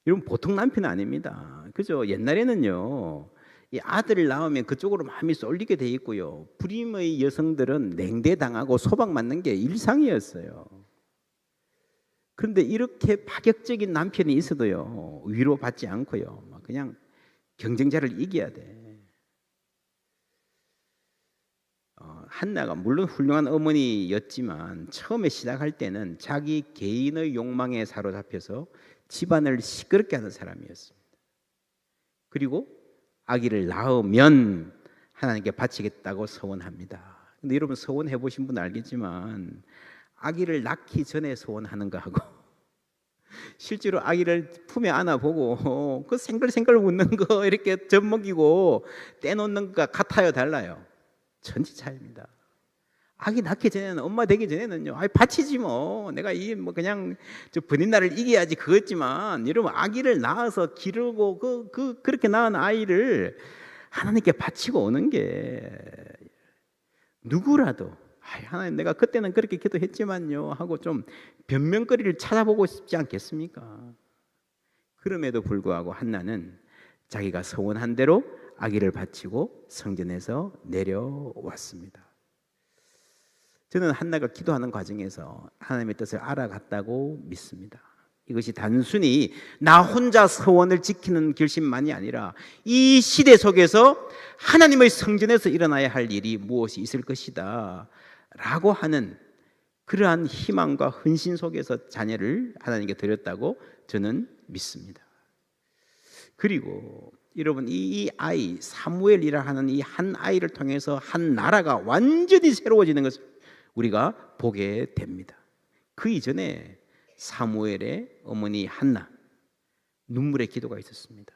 이런 보통 남편은 아닙니다. 그죠? 옛날에는요, 이 아들을 낳으면 그쪽으로 마음이 쏠리게 돼 있고요, 불임의 여성들은 냉대당하고 소박맞는 게 일상이었어요. 그런데 이렇게 파격적인 남편이 있어도요, 위로받지 않고요, 그냥 경쟁자를 이겨야 돼. 한나가 물론 훌륭한 어머니였지만 처음에 시작할 때는 자기 개인의 욕망에 사로잡혀서 집안을 시끄럽게 하는 사람이었습니다. 그리고 아기를 낳으면 하나님께 바치겠다고 서원합니다. 근데 여러분 서원해 보신 분 알겠지만 아기를 낳기 전에 서원하는 거하고 실제로 아기를 품에 안아보고 그 생글생글 웃는 거 이렇게 젖먹이고 떼놓는 것 같아요, 달라요? 천지 차이입니다. 아기 낳기 전에는, 엄마 되기 전에는요, 아이 바치지 뭐, 내가 이 뭐 그냥 저 번인날을 이겨야지 그거지만, 여러분 아기를 낳아서 기르고 그렇게 낳은 아이를 하나님께 바치고 오는 게 누구라도 하나님 내가 그때는 그렇게 기도했지만요 하고 좀 변명거리를 찾아보고 싶지 않겠습니까? 그럼에도 불구하고 한나는 자기가 서원한 대로 아기를 바치고 성전에서 내려왔습니다. 저는 한나가 기도하는 과정에서 하나님의 뜻을 알아갔다고 믿습니다. 이것이 단순히 나 혼자 서원을 지키는 결심만이 아니라 이 시대 속에서 하나님의 성전에서 일어나야 할 일이 무엇이 있을 것이다 라고 하는 그러한 희망과 헌신 속에서 자녀를 하나님께 드렸다고 저는 믿습니다. 그리고 여러분 이 아이 사무엘이라 하는 이 한 아이를 통해서 한 나라가 완전히 새로워지는 것을 우리가 보게 됩니다. 그 이전에 사무엘의 어머니 한나 눈물의 기도가 있었습니다.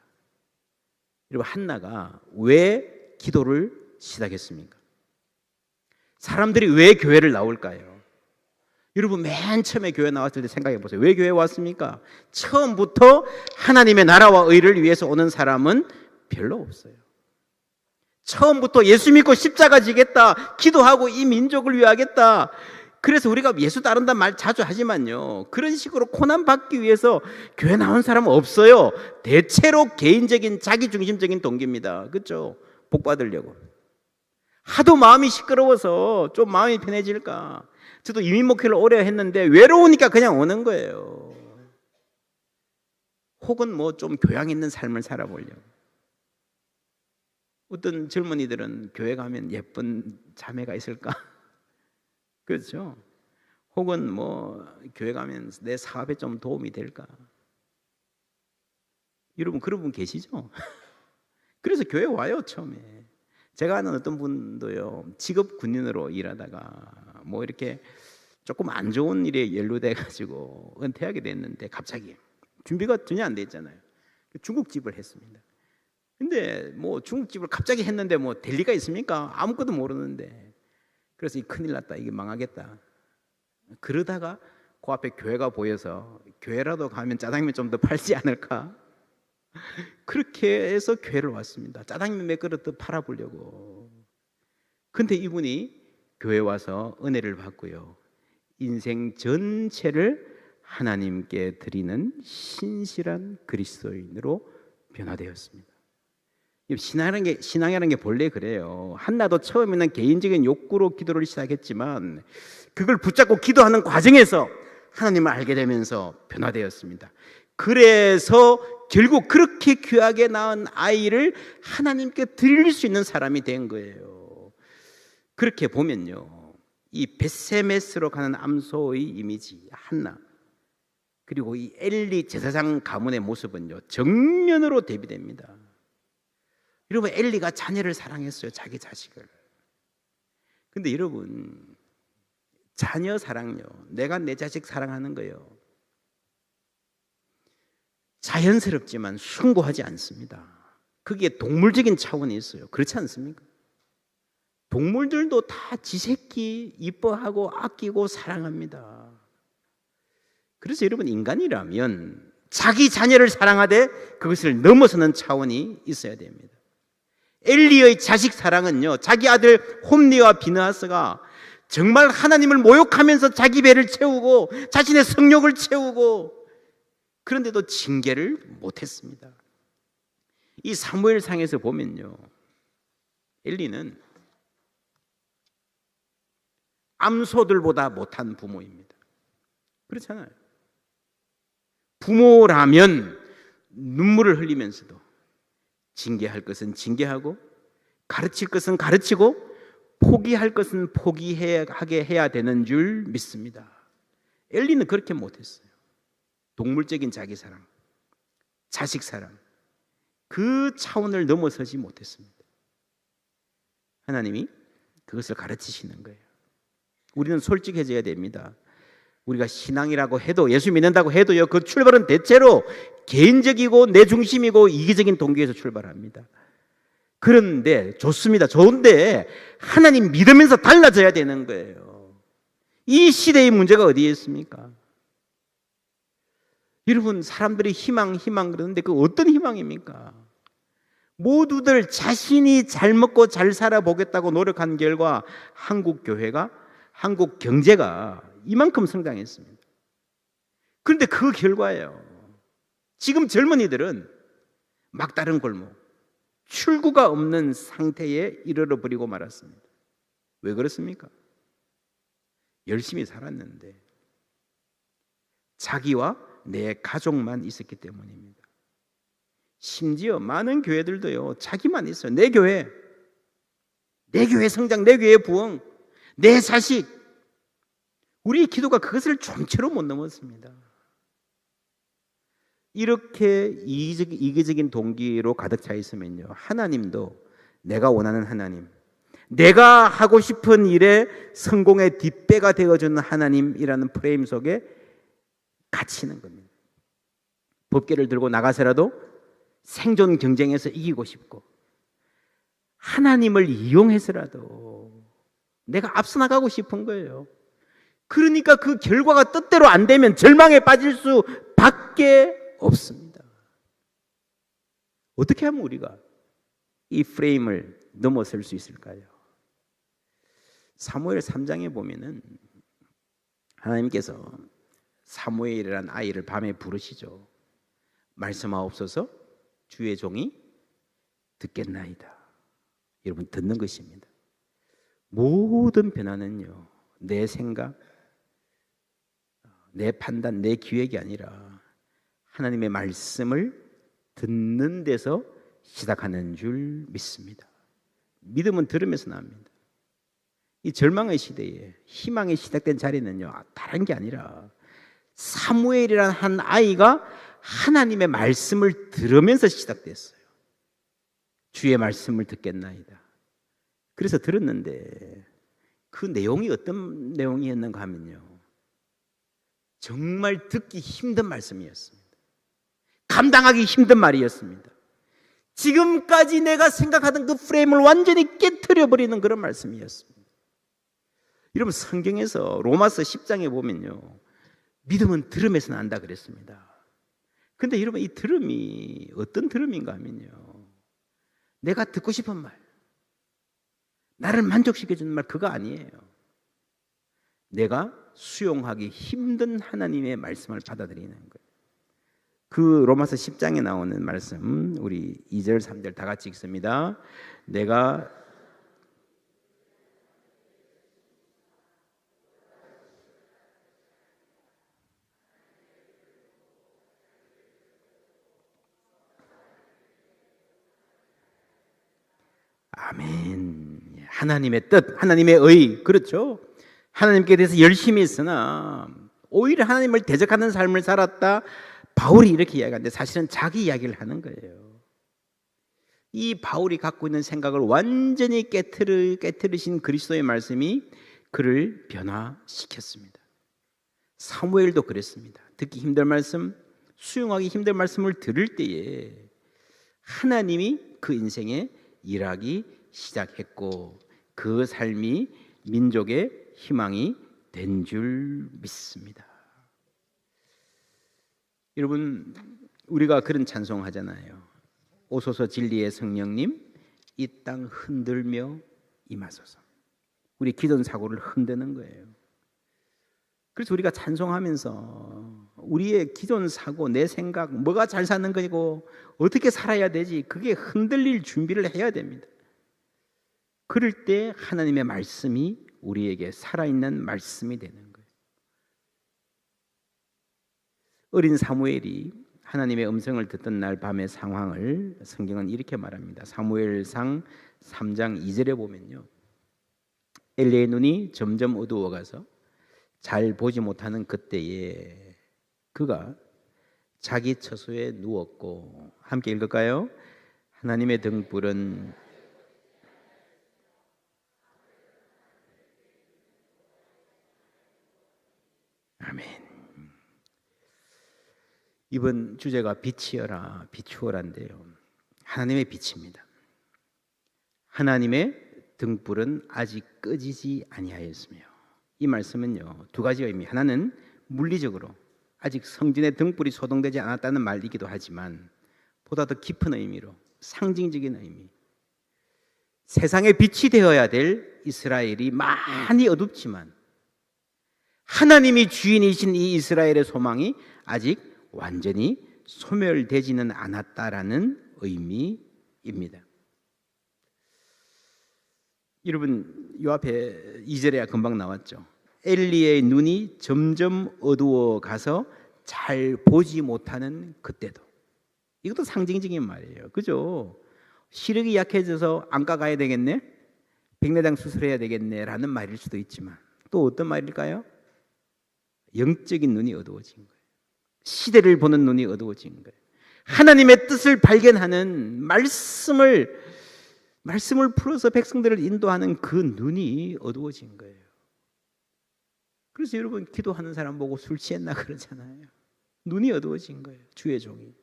여러분 한나가 왜 기도를 시작했습니까? 사람들이 왜 교회를 나올까요? 여러분 맨 처음에 교회 나왔을 때 생각해 보세요. 왜 교회 왔습니까? 처음부터 하나님의 나라와 의를 위해서 오는 사람은 별로 없어요. 처음부터 예수 믿고 십자가 지겠다, 기도하고 이 민족을 위하겠다. 그래서 우리가 예수 따른다는 말 자주 하지만요, 그런 식으로 고난 받기 위해서 교회 나온 사람은 없어요. 대체로 개인적인 자기중심적인 동기입니다. 그렇죠? 복 받으려고. 하도 마음이 시끄러워서 좀 마음이 편해질까. 저도 이민 목회를 오래 했는데 외로우니까 그냥 오는 거예요. 혹은 뭐 좀 교양 있는 삶을 살아보려고. 어떤 젊은이들은 교회 가면 예쁜 자매가 있을까? 그렇죠? 혹은 뭐 교회 가면 내 사업에 좀 도움이 될까? 여러분 그런 분 계시죠? 그래서 교회 와요 처음에. 제가 아는 어떤 분도요, 직업 군인으로 일하다가 뭐 이렇게 조금 안 좋은 일에 연루돼 가지고 은퇴하게 됐는데 갑자기 준비가 전혀 안 돼 있잖아요. 중국집을 했습니다. 근데 뭐 중국집을 갑자기 했는데 뭐 될 리가 있습니까? 아무것도 모르는데. 그래서 이 큰일 났다, 이게 망하겠다. 그러다가 그 앞에 교회가 보여서 교회라도 가면 짜장면 좀 더 팔지 않을까? 그렇게 해서 교회를 왔습니다. 짜장면 몇 그릇 더 팔아보려고. 근데 이분이 교회 와서 은혜를 받고요, 인생 전체를 하나님께 드리는 신실한 그리스도인으로 변화되었습니다. 신앙이라는 게 본래 그래요. 한나도 처음에는 개인적인 욕구로 기도를 시작했지만 그걸 붙잡고 기도하는 과정에서 하나님을 알게 되면서 변화되었습니다. 그래서 결국 그렇게 귀하게 낳은 아이를 하나님께 드릴 수 있는 사람이 된 거예요. 그렇게 보면요, 이 벳세메스로 가는 암소의 이미지 한나, 그리고 이 엘리 제사장 가문의 모습은요 정면으로 대비됩니다. 여러분 엘리가 자녀를 사랑했어요, 자기 자식을. 근데 여러분 자녀 사랑요, 내가 내 자식 사랑하는 거요, 자연스럽지만 숭고하지 않습니다. 그게 동물적인 차원이 있어요. 그렇지 않습니까? 동물들도 다 지 새끼 이뻐하고 아끼고 사랑합니다. 그래서 여러분 인간이라면 자기 자녀를 사랑하되 그것을 넘어서는 차원이 있어야 됩니다. 엘리의 자식 사랑은요, 자기 아들 홈리와 비느하스가 정말 하나님을 모욕하면서 자기 배를 채우고 자신의 성욕을 채우고 그런데도 징계를 못했습니다. 이 사무엘상에서 보면요, 엘리는 암소들보다 못한 부모입니다. 그렇잖아요. 부모라면 눈물을 흘리면서도 징계할 것은 징계하고 가르칠 것은 가르치고 포기할 것은 포기하게 해야 되는 줄 믿습니다. 엘리는 그렇게 못했어요. 동물적인 자기 사랑, 자식 사랑, 그 차원을 넘어서지 못했습니다. 하나님이 그것을 가르치시는 거예요. 우리는 솔직해져야 됩니다. 우리가 신앙이라고 해도, 예수 믿는다고 해도요, 그 출발은 대체로 개인적이고 내 중심이고 이기적인 동기에서 출발합니다. 그런데 좋습니다. 좋은데 하나님 믿으면서 달라져야 되는 거예요. 이 시대의 문제가 어디에 있습니까? 여러분, 사람들이 희망 그러는데 그 어떤 희망입니까? 모두들 자신이 잘 먹고 잘 살아보겠다고 노력한 결과 한국 교회가, 한국 경제가 이만큼 성장했습니다. 그런데 그 결과예요. 지금 젊은이들은 막다른 골목, 출구가 없는 상태에 이르러 버리고 말았습니다. 왜 그렇습니까? 열심히 살았는데 자기와 내 가족만 있었기 때문입니다. 심지어 많은 교회들도요, 자기만 있어요. 내 교회 성장, 내 교회 부흥, 내 자식. 우리의 기도가 그것을 좀채로 못 넘었습니다. 이렇게 이기적인 동기로 가득 차 있으면요, 하나님도 내가 원하는 하나님, 내가 하고 싶은 일에 성공의 뒷배가 되어주는 하나님이라는 프레임 속에 갇히는 겁니다. 법궤를 들고 나가서라도 생존 경쟁에서 이기고 싶고, 하나님을 이용해서라도 내가 앞서 나가고 싶은 거예요. 그러니까 그 결과가 뜻대로 안 되면 절망에 빠질 수밖에 없습니다. 어떻게 하면 우리가 이 프레임을 넘어설 수 있을까요? 사무엘 3장에 보면은 하나님께서 사무엘이라는 아이를 밤에 부르시죠. 말씀하옵소서, 주의 종이 듣겠나이다. 여러분, 듣는 것입니다. 모든 변화는요, 내 생각, 내 판단, 내 기획이 아니라 하나님의 말씀을 듣는 데서 시작하는 줄 믿습니다. 믿음은 들으면서 나옵니다. 이 절망의 시대에 희망이 시작된 자리는요, 다른 게 아니라 사무엘이라는 한 아이가 하나님의 말씀을 들으면서 시작됐어요. 주의 말씀을 듣겠나이다. 그래서 들었는데 그 내용이 어떤 내용이었는가 하면요, 정말 듣기 힘든 말씀이었습니다. 감당하기 힘든 말이었습니다. 지금까지 내가 생각하던 그 프레임을 완전히 깨트려 버리는 그런 말씀이었습니다. 여러분, 성경에서 로마서 10장에 보면요, 믿음은 들음에서 난다 그랬습니다. 근데 여러분, 이 들음이 어떤 들음인가 하면요, 내가 듣고 싶은 말, 나를 만족시켜주는 말, 그거 아니에요. 내가 수용하기 힘든 하나님의 말씀을 받아들이는 거예요. 그 로마서 10장에 나오는 말씀, 우리 2절 3절 다 같이 읽습니다. 내가 아멘. 하나님의 뜻, 하나님의 의, 그렇죠? 하나님께 대해서 열심히 했으나 오히려 하나님을 대적하는 삶을 살았다. 바울이 이렇게 이야기하는데 사실은 자기 이야기를 하는 거예요. 이 바울이 갖고 있는 생각을 완전히 깨트리신 그리스도의 말씀이 그를 변화시켰습니다. 사무엘도 그랬습니다. 듣기 힘든 말씀, 수용하기 힘든 말씀을 들을 때에 하나님이 그 인생에 일하기 시작했고 그 삶이 민족의 희망이 된 줄 믿습니다. 여러분, 우리가 그런 찬송하잖아요. 오소서 진리의 성령님, 이 땅 흔들며 임하소서. 우리 기존 사고를 흔드는 거예요. 그래서 우리가 찬송하면서 우리의 기존 사고, 내 생각, 뭐가 잘 사는 거고 어떻게 살아야 되지, 그게 흔들릴 준비를 해야 됩니다. 그럴 때 하나님의 말씀이 우리에게 살아있는 말씀이 되는 거예요. 어린 사무엘이 하나님의 음성을 듣던 날 밤의 상황을 성경은 이렇게 말합니다. 사무엘상 3장 2절에 보면요, 엘리의 눈이 점점 어두워가서 잘 보지 못하는 그때에 그가 자기 처소에 누웠고, 함께 읽을까요? 하나님의 등불은 이번 주제가 빛이여라 비추어라인데요, 하나님의 빛입니다. 하나님의 등불은 아직 꺼지지 아니하였으며, 이 말씀은요 두 가지 의미, 하나는 물리적으로 아직 성전의 등불이 소동되지 않았다는 말이기도 하지만 보다 더 깊은 의미로 상징적인 의미, 세상의 빛이 되어야 될 이스라엘이 많이 어둡지만 하나님이 주인이신 이 이스라엘의 소망이 아직 완전히 소멸되지는 않았다라는 의미입니다. 여러분, 이 앞에 2절에 금방 나왔죠. 엘리의 눈이 점점 어두워 가서 잘 보지 못하는 그때도. 이것도 상징적인 말이에요, 그죠? 시력이 약해져서 안과 가야 되겠네, 백내장 수술해야 되겠네 라는 말일 수도 있지만 또 어떤 말일까요? 영적인 눈이 어두워진 거예요. 시대를 보는 눈이 어두워진 거예요. 하나님의 뜻을 발견하는 말씀을 풀어서 백성들을 인도하는 그 눈이 어두워진 거예요. 그래서 여러분, 기도하는 사람 보고 술 취했나 그러잖아요. 눈이 어두워진 거예요, 주의 종이.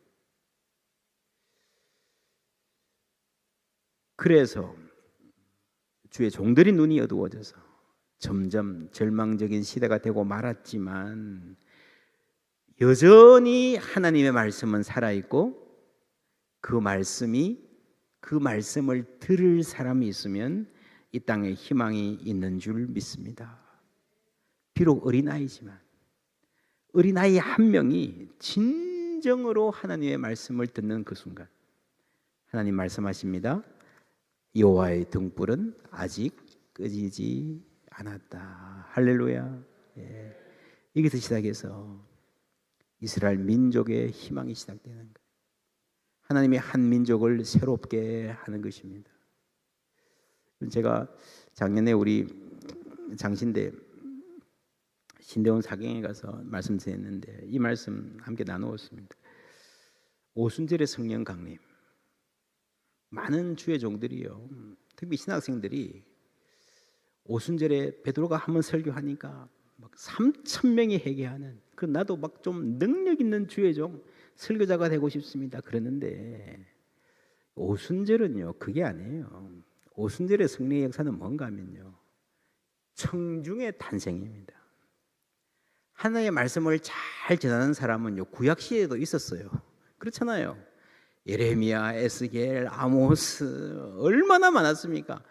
그래서 주의 종들이 눈이 어두워져서 점점 절망적인 시대가 되고 말았지만 여전히 하나님의 말씀은 살아있고 그 말씀을 들을 사람이 있으면 이 땅에 희망이 있는 줄 믿습니다. 비록 어린아이지만 어린아이 한 명이 진정으로 하나님의 말씀을 듣는 그 순간 하나님 말씀하십니다. 여호와의 등불은 아직 꺼지지 않았다. 할렐루야. 예. 여기서 시작해서 이스라엘 민족의 희망이 시작되는 거예요. 하나님이 한 민족을 새롭게 하는 것입니다. 제가 작년에 우리 장신대 신대원 사경에 가서 말씀드렸는데 이 말씀 함께 나누었습니다. 오순절의 성령 강림, 많은 주의 종들이요, 특히 신학생들이 오순절에 베드로가 한번 설교하니까 막 3,000명이 회개하는, 그 나도 막 좀 능력 있는 주의 종 설교자가 되고 싶습니다 그러는데, 오순절은요 그게 아니에요. 오순절의 성령의 역사는 뭔가 하면요, 청중의 탄생입니다. 하나님의 말씀을 잘 전하는 사람은요 구약 시대에도 있었어요. 그렇잖아요. 예레미야, 에스겔, 아모스 얼마나 많았습니까?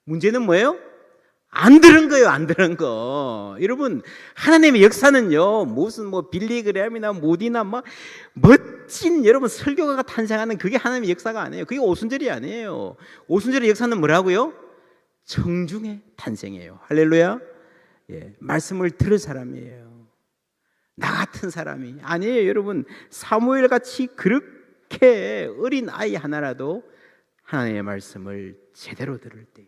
문제는 뭐예요? 안 들은 거예요, 안 들은 거. 여러분, 하나님의 역사는요 무슨 뭐 빌리그램이나 모디나 막 멋진 여러분 설교가가 탄생하는 그게 하나님의 역사가 아니에요. 그게 오순절이 아니에요. 오순절의 역사는 뭐라고요? 청중의 탄생이에요. 할렐루야. 예, 말씀을 들을 사람이에요. 나 같은 사람이 아니에요. 여러분, 사무엘 같이 그렇게 어린 아이 하나라도 하나님의 말씀을 제대로 들을 때에,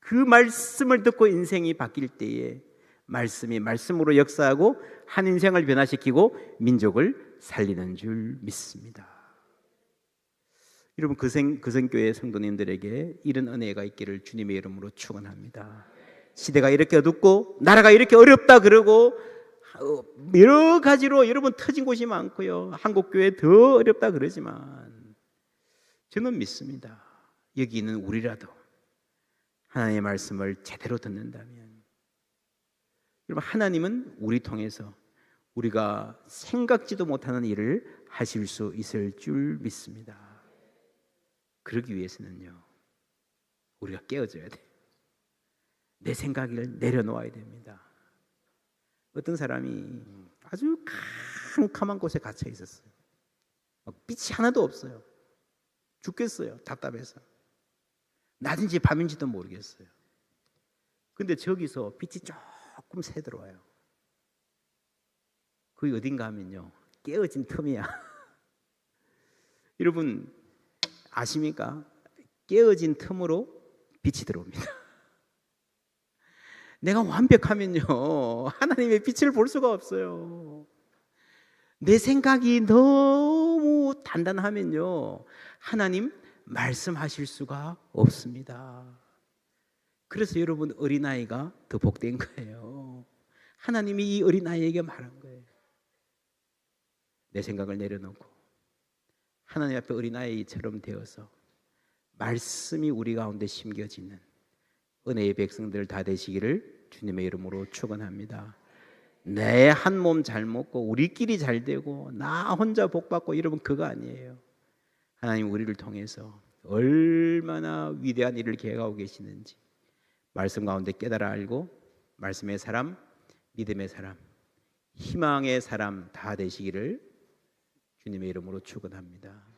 그 말씀을 듣고 인생이 바뀔 때에 말씀이 말씀으로 역사하고 한 인생을 변화시키고 민족을 살리는 줄 믿습니다. 여러분, 그성교회 성도님들에게 이런 은혜가 있기를 주님의 이름으로 축원합니다. 시대가 이렇게 어둡고 나라가 이렇게 어렵다 그러고 여러 가지로 여러분 터진 곳이 많고요, 한국교회 더 어렵다 그러지만 저는 믿습니다. 여기 있는 우리라도 하나님의 말씀을 제대로 듣는다면, 여러분, 하나님은 우리 통해서 우리가 생각지도 못하는 일을 하실 수 있을 줄 믿습니다. 그러기 위해서는요 우리가 깨어져야 돼요. 내 생각을 내려놓아야 됩니다. 어떤 사람이 아주 캄캄한 곳에 갇혀 있었어요. 빛이 하나도 없어요. 죽겠어요, 답답해서. 낮인지 밤인지도 모르겠어요. 근데 저기서 빛이 조금 새 들어와요. 그게 어딘가 하면요 깨어진 틈이야. 여러분 아십니까? 깨어진 틈으로 빛이 들어옵니다. 내가 완벽하면요 하나님의 빛을 볼 수가 없어요. 내 생각이 너무 단단하면요 하나님 말씀하실 수가 없습니다. 그래서 여러분, 어린아이가 더 복된 거예요. 하나님이 이 어린아이에게 말한 거예요. 내 생각을 내려놓고 하나님 앞에 어린아이처럼 되어서 말씀이 우리 가운데 심겨지는 은혜의 백성들 다 되시기를 주님의 이름으로 축원합니다. 내 한 몸 잘 먹고 우리끼리 잘 되고 나 혼자 복 받고 이러면 그거 아니에요. 하나님 우리를 통해서 얼마나 위대한 일을 계획하고 계시는지 말씀 가운데 깨달아 알고 말씀의 사람, 믿음의 사람, 희망의 사람 다 되시기를 주님의 이름으로 축원합니다.